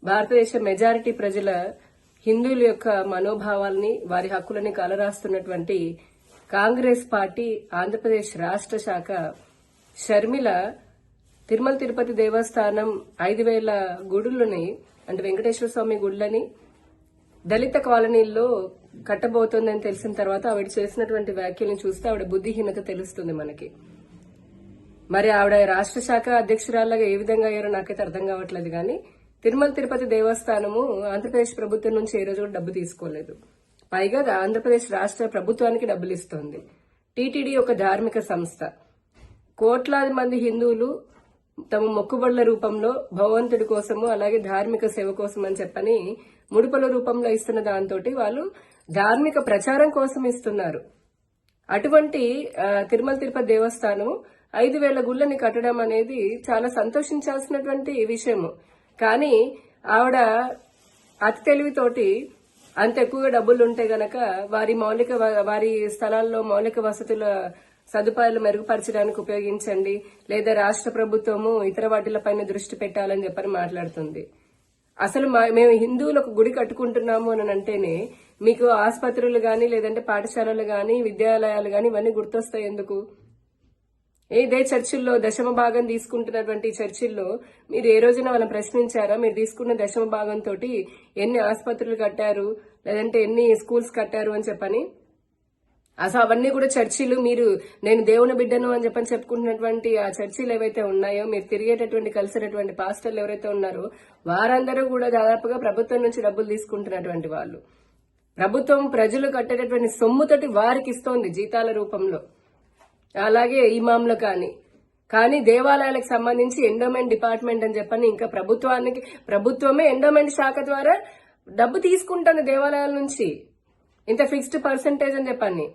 భారతదేశ మెజారిటీ ప్రజల హిందువుల యొక్క మనోభావాల్ని వారి హక్కులని కలరాస్తున్నటువంటి కాంగ్రెస్ పార్టీ ఆంధ్రప్రదేశ్ రాష్ట్ర శాఖ షర్మిల తిరుమల తిరుపతి దేవస్థానం 5,000 గుడులని అంటే వెంకటేశ్వర స్వామి గుడులని దళిత కాలనీల్లో కట్టబోతోందని తెలిసిన తర్వాత ఆవిడ చేసినటువంటి వ్యాఖ్యలను చూస్తే ఆవిడ బుద్ధిహీనత తెలుస్తుంది మనకి. మరి ఆవిడ రాష్ట్ర శాఖ అధ్యక్షురాలుగా ఏ విధంగా అయ్యారో నాకైతే అర్థం కావట్లేదు. కానీ తిరుమల తిరుపతి దేవస్థానము ఆంధ్రప్రదేశ్ ప్రభుత్వం నుంచి ఏ రోజు డబ్బు తీసుకోలేదు. పైగా ఆంధ్రప్రదేశ్ రాష్ట్ర ప్రభుత్వానికి డబ్బులు ఇస్తోంది. టీటీడీ ఒక ధార్మిక సంస్థ. కోట్లాది మంది హిందువులు తమ మొక్కుబడుల రూపంలో భగవంతుడి కోసము అలాగే ధార్మిక సేవ కోసం అని చెప్పని ముడుపుల రూపంలో ఇస్తున్న దాంతో వాళ్ళు ధార్మిక ప్రచారం కోసం ఇస్తున్నారు. అటువంటి తిరుమల తిరుపతి దేవస్థానం 5,000 గుళ్ళని కట్టడం అనేది చాలా సంతోషించాల్సినటువంటి విషయము. కానీ ఆవిడ అతి తెలివితోటి అంత ఎక్కువగా డబ్బులు ఉంటే గనక వారి స్థలాల్లో మౌలిక వసతుల సదుపాయాలు మెరుగుపరచడానికి ఉపయోగించండి, లేదా రాష్ట్ర ప్రభుత్వము ఇతర వాటిలపైన దృష్టి పెట్టాలని చెప్పని మాట్లాడుతుంది. అసలు మేము హిందువులకు గుడి కట్టుకుంటున్నాము అని అంటేనే మీకు ఆసుపత్రులు గాని లేదంటే పాఠశాలలు గాని విద్యాలయాలు గాని ఇవన్నీ గుర్తొస్తాయి ఎందుకు? ఇదే చర్చిల్లో దశమ భాగం తీసుకుంటున్నటువంటి చర్చిల్లో మీరు ఏ రోజున వాళ్ళని ప్రశ్నించారా? మీరు తీసుకున్న దశమ భాగంతో ఎన్ని ఆసుపత్రులు కట్టారు లేదంటే ఎన్ని స్కూల్స్ కట్టారు అని చెప్పని. అసలు అవన్నీ కూడా చర్చిలు, మీరు నేను దేవుని బిడ్డను అని చెప్పని చెప్పుకుంటున్నటువంటి ఆ చర్చిలు ఏవైతే ఉన్నాయో, మీరు తిరిగేటటువంటి కలిసినటువంటి పాస్టర్లు ఎవరైతే ఉన్నారో వారందరూ కూడా దాదాపుగా ప్రభుత్వం నుంచి డబ్బులు తీసుకుంటున్నటువంటి వాళ్ళు. ప్రభుత్వం ప్రజలు కట్టేటటువంటి సొమ్ముతోటి వారికి ఇస్తోంది జీతాల రూపంలో, అలాగే ఇమాంలు కానీ దేవాలయాలకు సంబంధించి ఎండోమెంట్ డిపార్ట్మెంట్ అని చెప్పని ఇంకా ప్రభుత్వమే ఎండోమెంట్ శాఖ ద్వారా డబ్బు తీసుకుంటుంది దేవాలయాల నుంచి, ఇంత ఫిక్స్డ్ పర్సంటేజ్ అని చెప్పని.